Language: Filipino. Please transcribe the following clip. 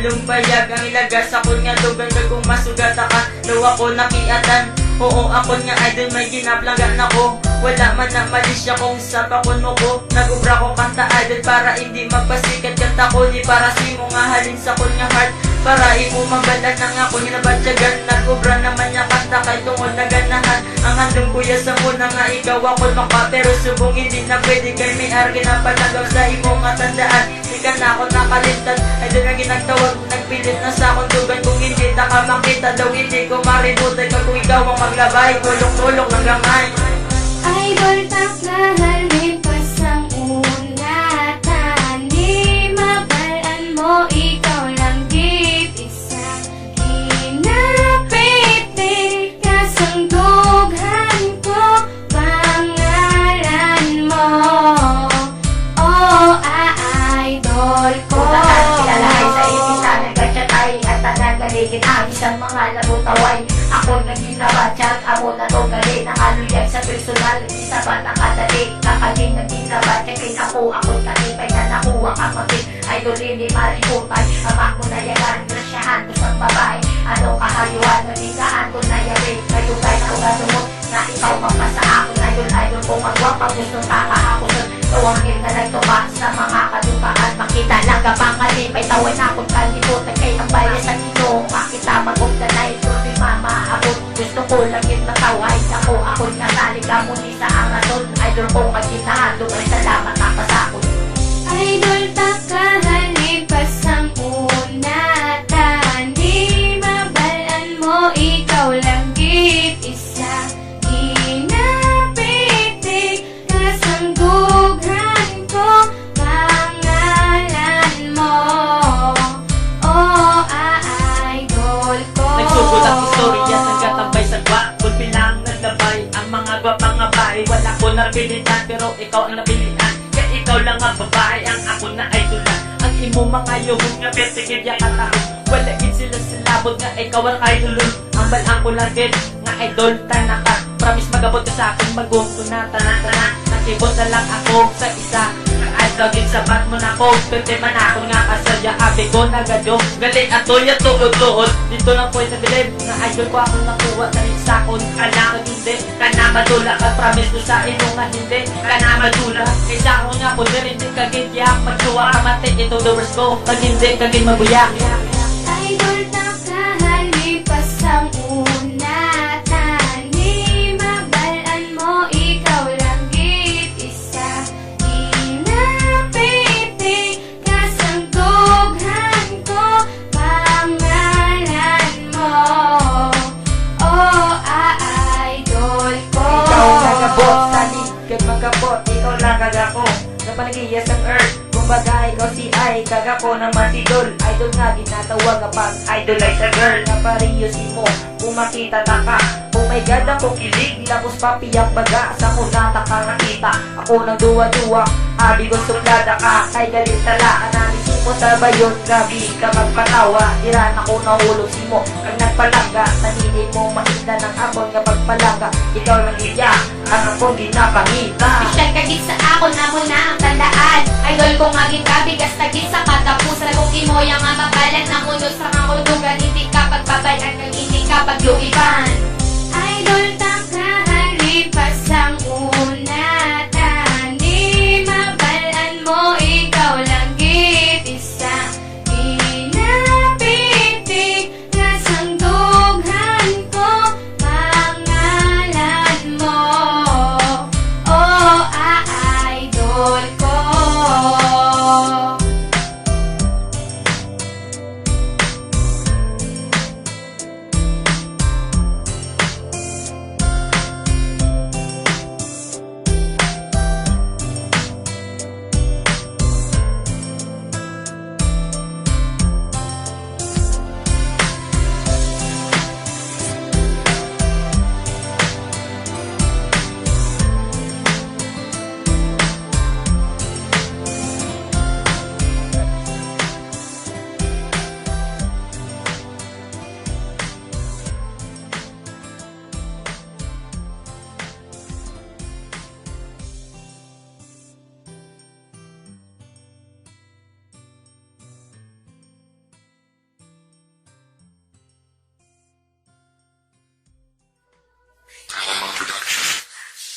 Lumbayag ang ilagas ako nga lugar kung masugat ka daw ako nakiatan. Oo ako nga idol may ginaplangan ako. Wala man na malisya kung sa pakon mo ko. Nagubra ko kanta idol para hindi magpasikat kanta ko. Di para si mo nga halin sa kon nga heart. Para imo mabalan na nga ko hinabatyagan. Nagubra naman niya kanta kay tungod na ganahan. Ang handong kuya sa muna nga ikaw ako maka. Pero subong hindi na pwede kay may argi na palagaw sa imo nga tandaan. Di ka na ako nakalintan. Idol na ginagtawag nagpilit na sa akong dugan. Kung hindi nakamakita daw hindi ko maributan. Kung ikaw ang maglabay tulong-tulong ng gamay. Idol taklahalin pasang unatan. Di mabalaan mo ikaw lang git isa. Kinapiti kasang dughan ko pangalan mo. Oh, idol ko. Unahan kilalahay sa ibisa nagkatsyatay at nagaligid ang isang mga labutaway. Ako nagkinabatsyak, ako na to gali nakaluyag sa personal. Isa ba nakadali, kakaling nagkinabatsyak. Kaya ako katipay na nakuha ka maging idol hindi mariputay. Amak mo na yagan, grasyahan ko sa babae. Ano kahayuan, naligaan ko na yawi. Kayo kahit ako ganumot na ikaw magpasa ako. Idol kung magwapang gusto kakahakusun. Tuwangin na nagtupa sa mga kadukaan. Makita lang ka pangalipay, tawan akong kalimutan. Kaya ang bayan sa ino, makita magugdanay. Tuloy mama ako, gusto ko langit mataway. Ako nataliga muli sa angason. Idol ko kaginahan, lumay salamat nakasakot. Idol taklahalin pasang unatan. Di mabalaan mo ikaw lang git isa. Kinapiti kasang dughan ko pangalan mo. Oh, idol ko. Nagsugod ang istorya nagkatambay sa gwapon. Pilang naglabay ang mga gwapang abay. Wala ko napilitan pero ikaw ang napilitan. Kaya ikaw lang ang babae ang ako na idolan. Ang imo mga yuhong nga pertigid ya katahon. Wala gid sila silabot nga ikaw ang idolon. Ang balang ko lang gid nga idol tanaka. Promise magabot ka sa akin magungto na tanan-tanan. Nakibot na lang ako sa isa. Laging sabat mo na ko, pwede man ako nga kasaya. Abi ko na gadyo, galing ato ya tuod-tuod. Dito lang po sa bilib, nga idol ko ako nakuha sa isakon. Kailangan hindi, ka na madula. Ka-promise ko sa ino nga hindi, ka na madula. Isa ko nga po, hindi kagin yak. Magsuwa ka mati, ito the worst ko. Pag hindi kagin mabuyak. Idol taklahalin pasang unatan. Di mabalaan mo ikaw lang git isa. Kinapiti kasang dughan ko pangalan mo. Oh, idol ko. Ikaw nagabot, salig kag magabot. Ikaw lang kagako, napanagiyas ang earth. Kumbaga ikaw si ay kagako ng matidol. Idol nga ginatawag kapag idol ay sa girl. Nga pariyo si mo, kung makita taka. Oh my God, ako kilig, lapos papiyak baga. Sa kunata ka nakita, ako nang duwa-duwa. Abi ko suplada ka, kay galit tala. Analisin mo sa bayon, grabe ka magpatawa. Iran ako nahulog si mo, kag nagpalangga. Nanili mo makita ng abon nga pagpalangga. Ikaw lang iya, ang akong ginapangita. Special kagit sa ako na mo na ang tandaan. Idol ko nga gitabigas tagit sa katapusan. Kung imo yang nga mabalan na mundo sa